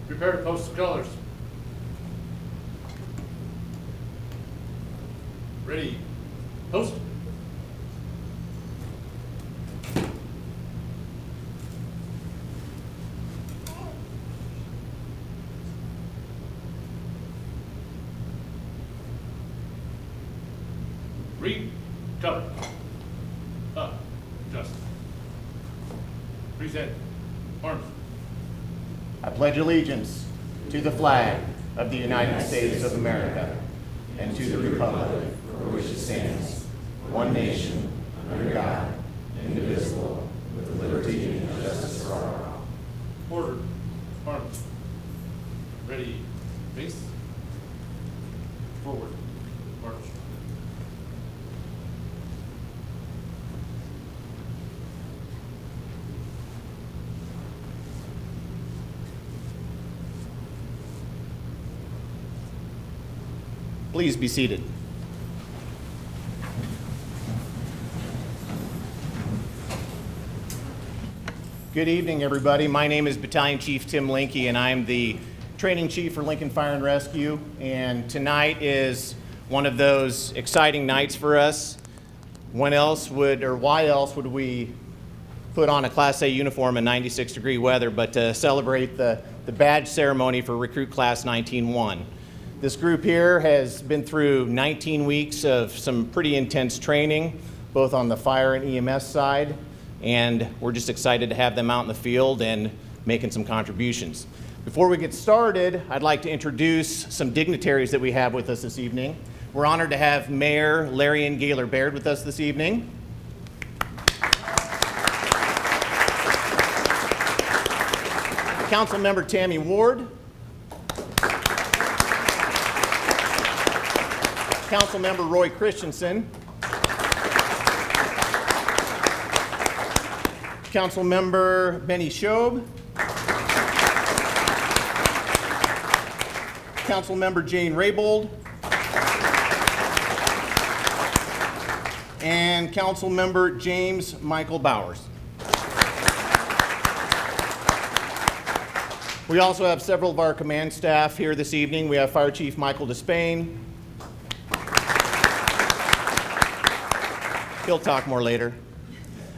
Prepare to post the colors. Ready, post. Read, cover, up, just. Present, arms. I pledge allegiance to the flag of the United States of America and to the republic for which it stands, one nation, under God, indivisible, with liberty and justice for all. Order, arms. Ready, face. Forward, march. Please be seated. Good evening, everybody. My name is Battalion Chief Tim Linke, and I'm the training chief for Lincoln Fire and Rescue. And tonight is one of those exciting nights for us. Why else would we put on a Class A uniform in 96-degree weather but to celebrate the badge ceremony for Recruit Class 19-1. This group here has been through 19 weeks of some pretty intense training, both on the fire and EMS side, and we're just excited to have them out in the field and making some contributions. Before we get started, I'd like to introduce some dignitaries that we have with us this evening. We're honored to have Mayor Larian Gaylor Baird with us this evening. Councilmember Tammy Ward. Councilmember Roy Christensen. Councilmember Benny Shobe. Councilmember Jane Raybold. And Councilmember James Michael Bowers. We also have several of our command staff here this evening. We have Fire Chief Michael Despain. He'll talk more later.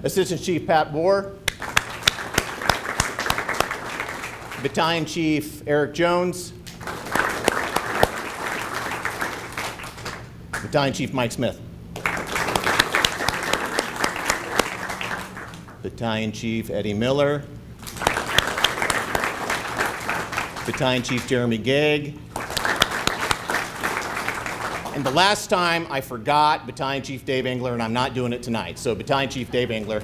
Assistant Chief Pat Bohr. Battalion Chief Eric Jones. Battalion Chief Mike Smith. Battalion Chief Eddie Miller. Battalion Chief Jeremy Gegg. And the last time I forgot Battalion Chief Dave Engler, and I'm not doing it tonight. So Battalion Chief Dave Engler.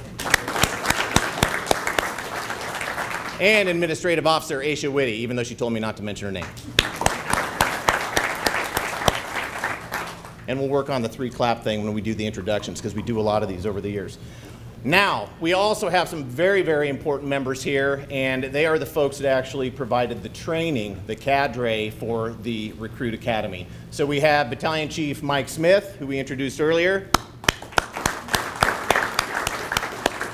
And Administrative Officer Aisha Whitty, even though she told me not to mention her name. And we'll work on the 3-clap thing when we do the introductions, because we do a lot of these over the years. Now, we also have some very, very important members here, and they are the folks that actually provided the training, the cadre for the Recruit Academy. So we have Battalion Chief Mike Smith, who we introduced earlier.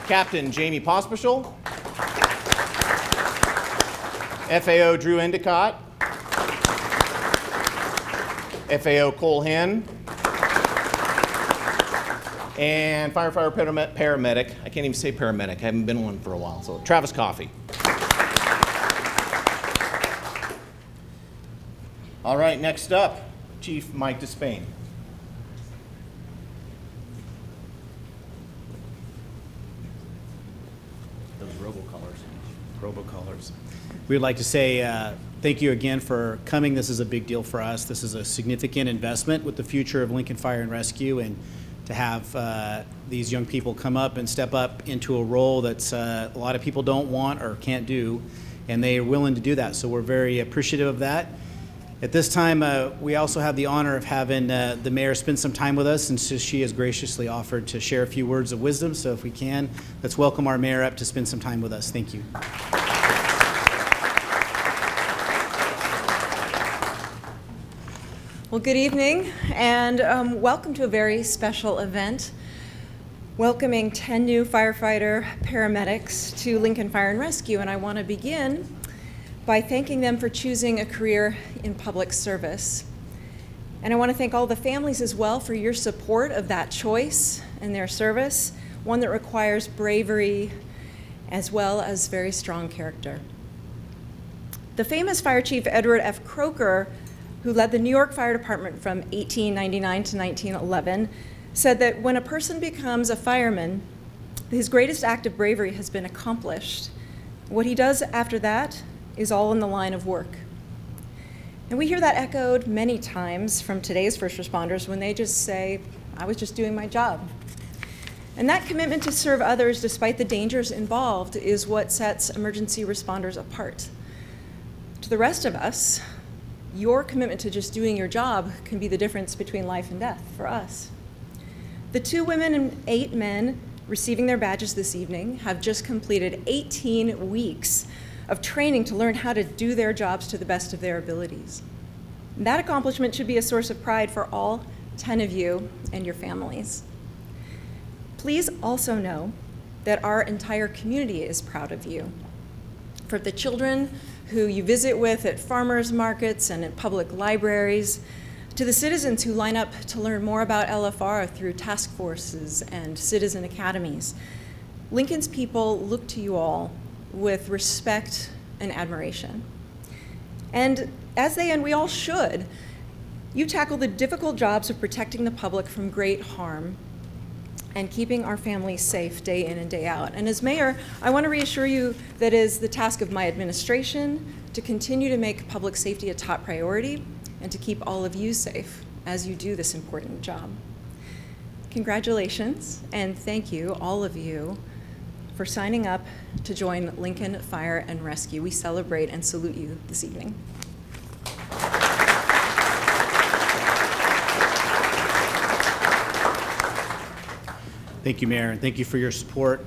Captain Jamie Pospischel. FAO Drew Endicott. FAO Cole Henn. And firefighter paramedic, I can't even say paramedic, I haven't been one for a while, so Travis Coffey. All right, next up, Chief Mike Despain. robocallers. We would like to say thank you again for coming. This is a big deal for us. This is a significant investment with the future of Lincoln Fire and Rescue, and to have these young people come up and step up into a role that's a lot of people don't want or can't do, and they are willing to do that. So we're very appreciative of that. At this time, we also have the honor of having the mayor spend some time with us, and so she has graciously offered to share a few words of wisdom. So if we can, let's welcome our mayor up to spend some time with us. Thank you. Well, good evening, and welcome to a very special event, welcoming 10 new firefighter paramedics to Lincoln Fire and Rescue. And I want to begin by thanking them for choosing a career in public service. And I want to thank all the families as well for your support of that choice and their service, one that requires bravery as well as very strong character. The famous Fire Chief Edward F. Croker, who led the New York Fire Department from 1899 to 1911, said that when a person becomes a fireman, his greatest act of bravery has been accomplished. What he does after that is all in the line of work. And we hear that echoed many times from today's first responders when they just say, I was just doing my job. And that commitment to serve others despite the dangers involved is what sets emergency responders apart. To the rest of us, your commitment to just doing your job can be the difference between life and death for us. The 2 women and 8 men receiving their badges this evening have just completed 18 weeks of training to learn how to do their jobs to the best of their abilities. And that accomplishment should be a source of pride for all 10 of you and your families. Please also know that our entire community is proud of you. For the children who you visit with at farmers markets and at public libraries, to the citizens who line up to learn more about LFR through task forces and citizen academies, Lincoln's people look to you all with respect and admiration. And as they, and we all should, you tackle the difficult jobs of protecting the public from great harm and keeping our families safe day in and day out. And as mayor, I want to reassure you that it is the task of my administration to continue to make public safety a top priority and to keep all of you safe as you do this important job. Congratulations, and thank you, all of you, for signing up to join Lincoln Fire and Rescue. We celebrate and salute you this evening. Thank you, Mayor, and thank you for your support.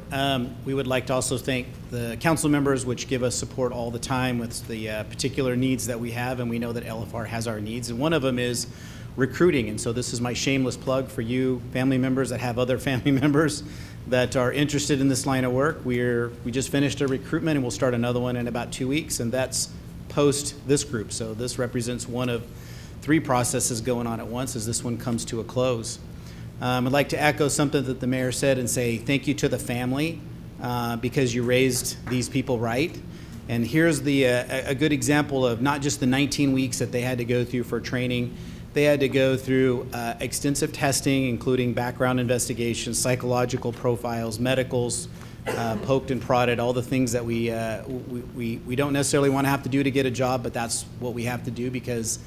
We would like to also thank the council members, which give us support all the time with the particular needs that we have, and we know that LFR has our needs, and one of them is recruiting. And so this is my shameless plug for you family members that have other family members that are interested in this line of work. We just finished a recruitment, and we'll start another one in about 2 weeks, and that's post this group. So this represents one of 3 processes going on at once as this one comes to a close. I'd like to echo something that the mayor said and say thank you to the family because you raised these people right. And here's a good example of not just the 19 weeks that they had to go through for training. They had to go through extensive testing, including background investigations, psychological profiles, medicals, poked and prodded, all the things that we don't necessarily want to have to do to get a job, but that's what we have to do because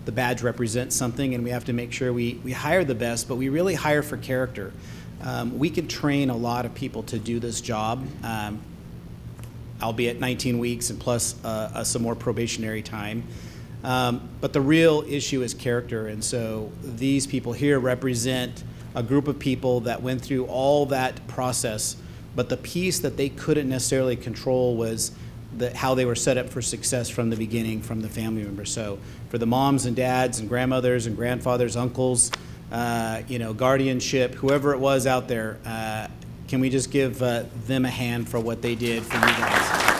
the badge represents something, and we have to make sure we hire the best, but we really hire for character. We could train a lot of people to do this job, albeit 19 weeks and plus some more probationary time. But the real issue is character, and so these people here represent a group of people that went through all that process, but the piece that they couldn't necessarily control was how they were set up for success from the beginning from the family members. So for the moms and dads and grandmothers and grandfathers, uncles, guardianship, whoever it was out there, can we just give them a hand for what they did for you guys?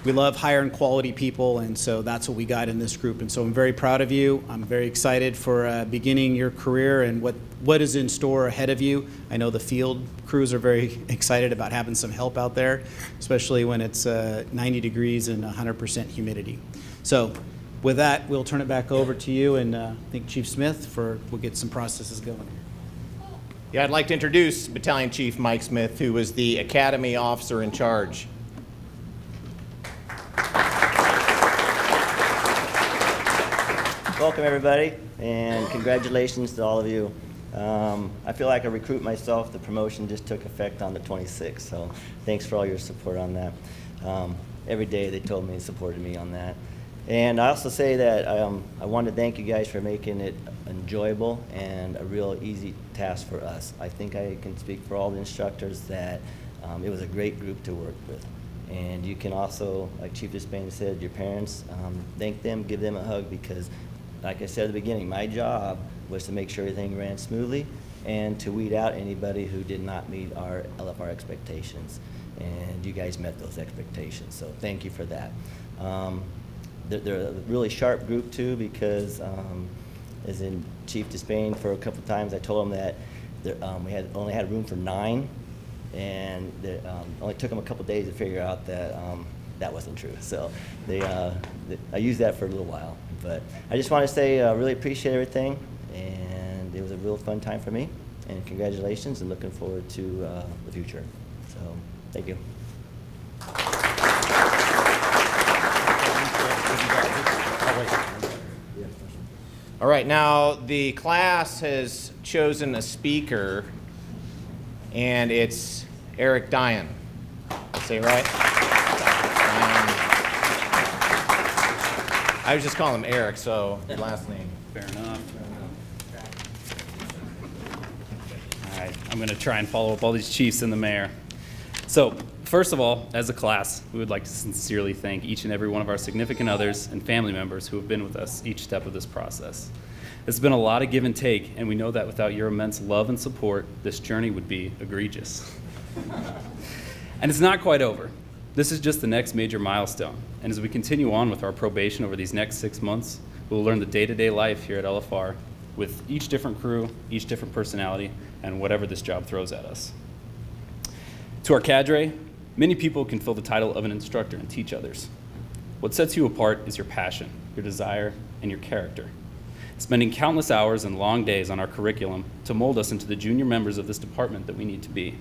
We love hiring quality people, and so that's what we got in this group. And so I'm very proud of you. I'm very excited for beginning your career and what is in store ahead of you. I know the field crews are very excited about having some help out there, especially when it's 90 degrees and 100% humidity. So with that, we'll turn it back over to you, and I think Chief Smith we'll get some processes going here. Yeah, I'd like to introduce Battalion Chief Mike Smith, who was the Academy Officer in charge. Welcome, everybody, and congratulations to all of you. I feel like a recruit myself. The promotion just took effect on the 26th, so thanks for all your support on that. Every day they told me and supported me on that. And I also say that I want to thank you guys for making it enjoyable and a real easy task for us. I think I can speak for all the instructors that it was a great group to work with. And you can also, like Chief Despain said, your parents, thank them, give them a hug, because like I said at the beginning, my job was to make sure everything ran smoothly and to weed out anybody who did not meet our LFR expectations. And you guys met those expectations, so thank you for that. They're a really sharp group too, because as in Chief Despain, for a couple of times I told him that we only had room for 9, and it only took them a couple of days to figure out that that wasn't true. So I used that for a little while. But I just want to say I really appreciate everything, and it was a real fun time for me. And congratulations, and looking forward to the future. So thank you. All right, now the class has chosen a speaker, and it's Eric Dyan. Say it right? I was just calling him Eric, so your last name. Fair enough. All right, I'm going to try and follow up all these chiefs and the mayor. So, first of all, as a class, we would like to sincerely thank each and every one of our significant others and family members who have been with us each step of this process. It's been a lot of give and take, and we know that without your immense love and support, this journey would be egregious. And it's not quite over. This is just the next major milestone, and as we continue on with our probation over these next 6 months, we'll learn the day-to-day life here at LFR with each different crew, each different personality, and whatever this job throws at us. To our cadre, many people can fill the title of an instructor and teach others. What sets you apart is your passion, your desire, and your character. Spending countless hours and long days on our curriculum to mold us into the junior members of this department that we need to be.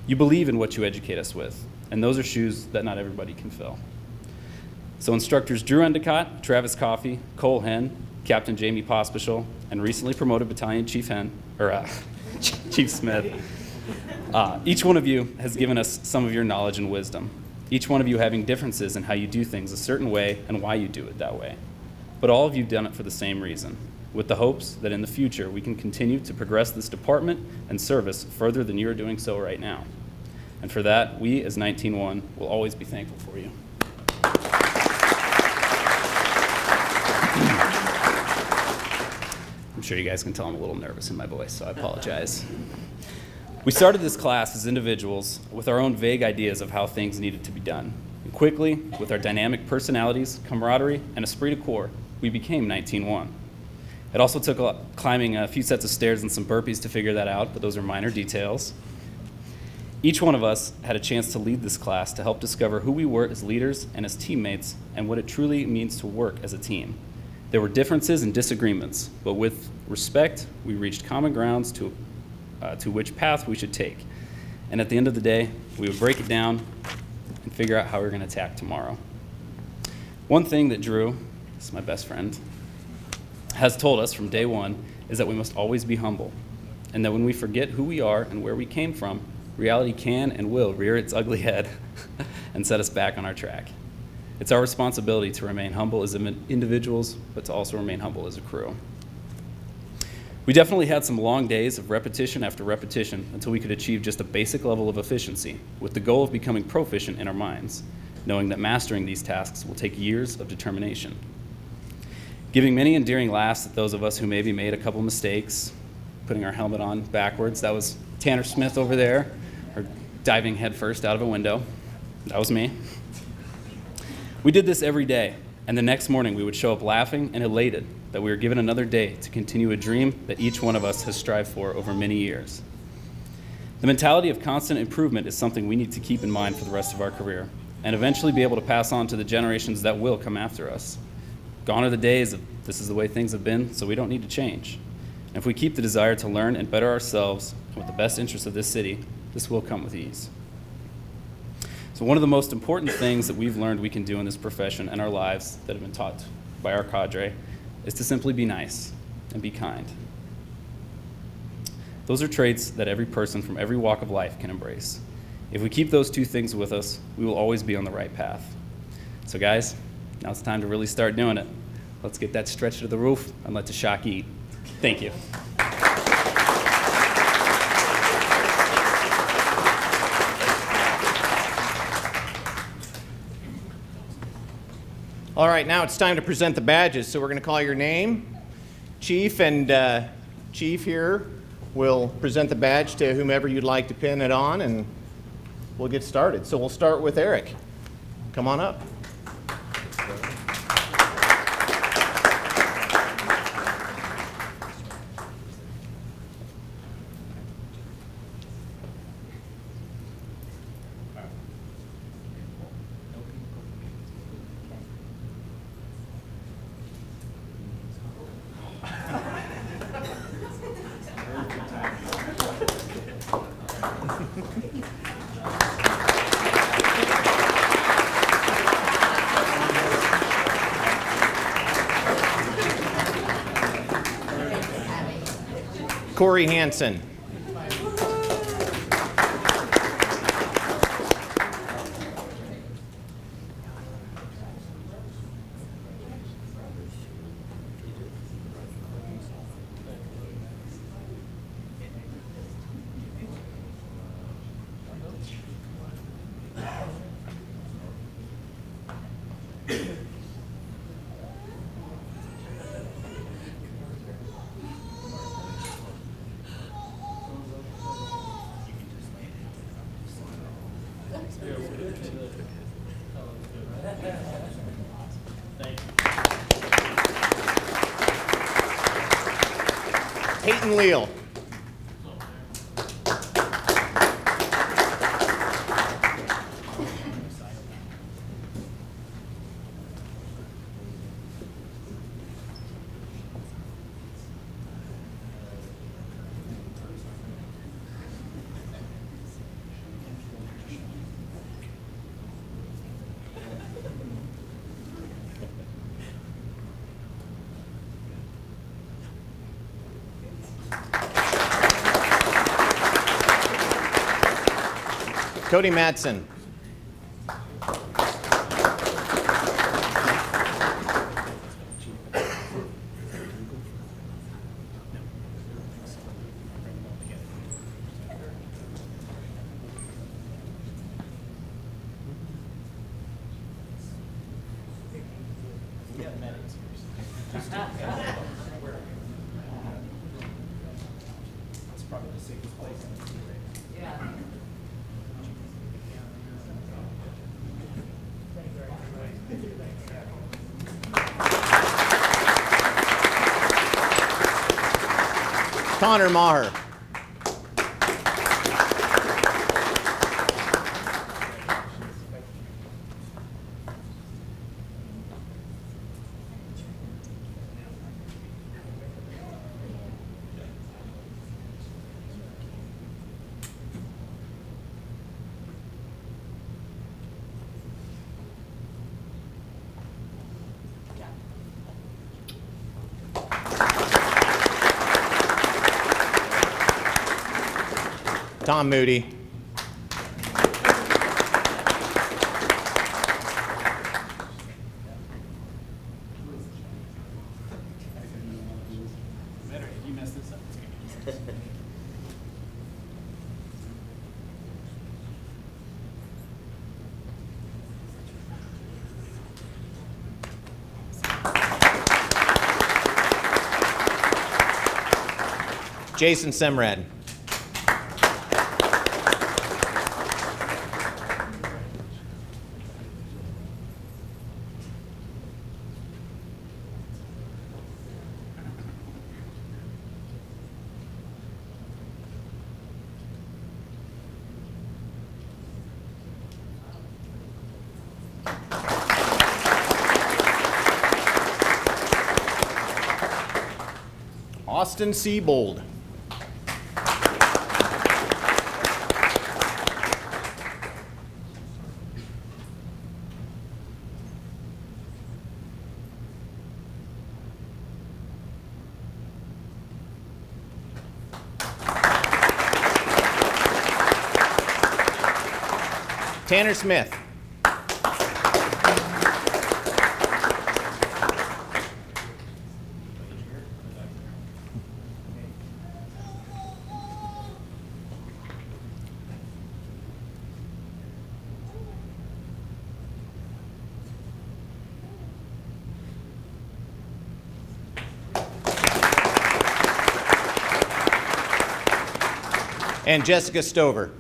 You believe in what you educate us with, and those are shoes that not everybody can fill. So instructors Drew Endicott, Travis Coffey, Cole Henn, Captain Jamie Pospischel, and recently promoted Battalion Chief Chief Smith. Each one of you has given us some of your knowledge and wisdom. Each one of you having differences in how you do things a certain way and why you do it that way. But all of you have done it for the same reason, with the hopes that in the future we can continue to progress this department and service further than you are doing so right now. And for that, we as 19-1 will always be thankful for you. I'm sure you guys can tell I'm a little nervous in my voice, so I apologize. We started this class as individuals with our own vague ideas of how things needed to be done. And quickly, with our dynamic personalities, camaraderie, and esprit de corps, we became 19-1. It also took climbing a few sets of stairs and some burpees to figure that out, but those are minor details. Each one of us had a chance to lead this class to help discover who we were as leaders and as teammates and what it truly means to work as a team. There were differences and disagreements, but with respect, we reached common grounds to which path we should take. And at the end of the day, we would break it down and figure out how we're going to attack tomorrow. One thing that Drew, this is my best friend, has told us from day one is that we must always be humble, and that when we forget who we are and where we came from, reality can and will rear its ugly head and set us back on our track. It's our responsibility to remain humble as individuals, but to also remain humble as a crew. We definitely had some long days of repetition after repetition until we could achieve just a basic level of efficiency, with the goal of becoming proficient in our minds, knowing that mastering these tasks will take years of determination. Giving many endearing laughs at those of us who maybe made a couple mistakes, putting our helmet on backwards. That was Tanner Smith over there, or diving headfirst out of a window. That was me. We did this every day, and the next morning we would show up laughing and elated that we were given another day to continue a dream that each one of us has strived for over many years. The mentality of constant improvement is something we need to keep in mind for the rest of our career, and eventually be able to pass on to the generations that will come after us. Gone are the days of this is the way things have been, so we don't need to change. And if we keep the desire to learn and better ourselves with the best interests of this city, this will come with ease. So one of the most important things that we've learned we can do in this profession and our lives that have been taught by our cadre is to simply be nice and be kind. Those are traits that every person from every walk of life can embrace. If we keep those two things with us, we will always be on the right path. So guys, now it's time to really start doing it. Let's get that stretch to the roof and let the shock eat. Thank you. All right, now it's time to present the badges. So we're going to call your name. Chief and Chief here will present the badge to whomever you'd like to pin it on, and we'll get started. So we'll start with Eric. Come on up. Corey Hansen. Peyton Leal. Cody Madsen. Connor Maher. Tom Moody. Jason Semrad. Austin C. Bold. Tanner Smith. And Jessica Stover.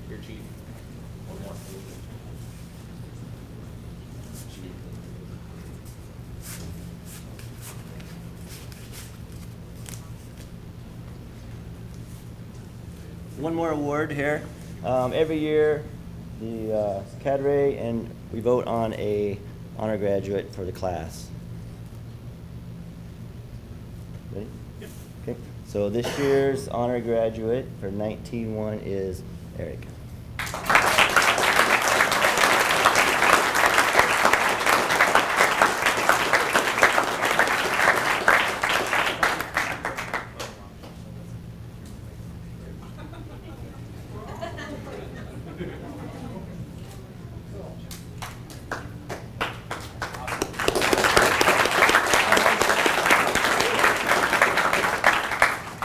Your chief. One more. One more award here. Every year, the cadre and we vote on a honor graduate for the class. Ready? Yep. Okay. So this year's honor graduate for 19-1 is Eric.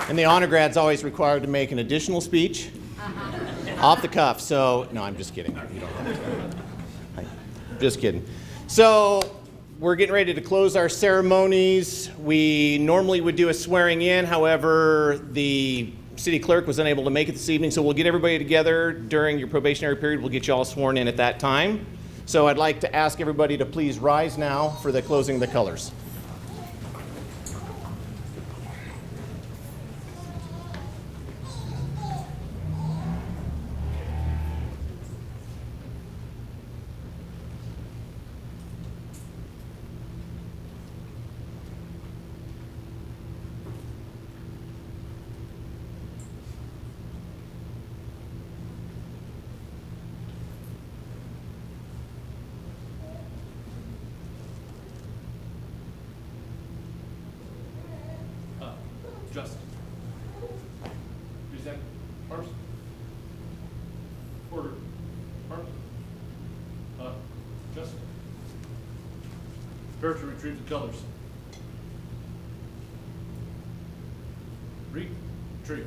And the honor grad's always required to make an additional speech off the cuff. So, no, I'm just kidding. You don't have to. Just kidding. So, we're getting ready to close our ceremonies. We normally would do a swearing in. However, the city clerk was unable to make it this evening. So, we'll get everybody together during your probationary period. We'll get you all sworn in at that time. So, I'd like to ask everybody to please rise now for the closing of the colors. Justin. Present arms. Order. Arms. Justin. Prepare to retrieve the colors. Retrieve.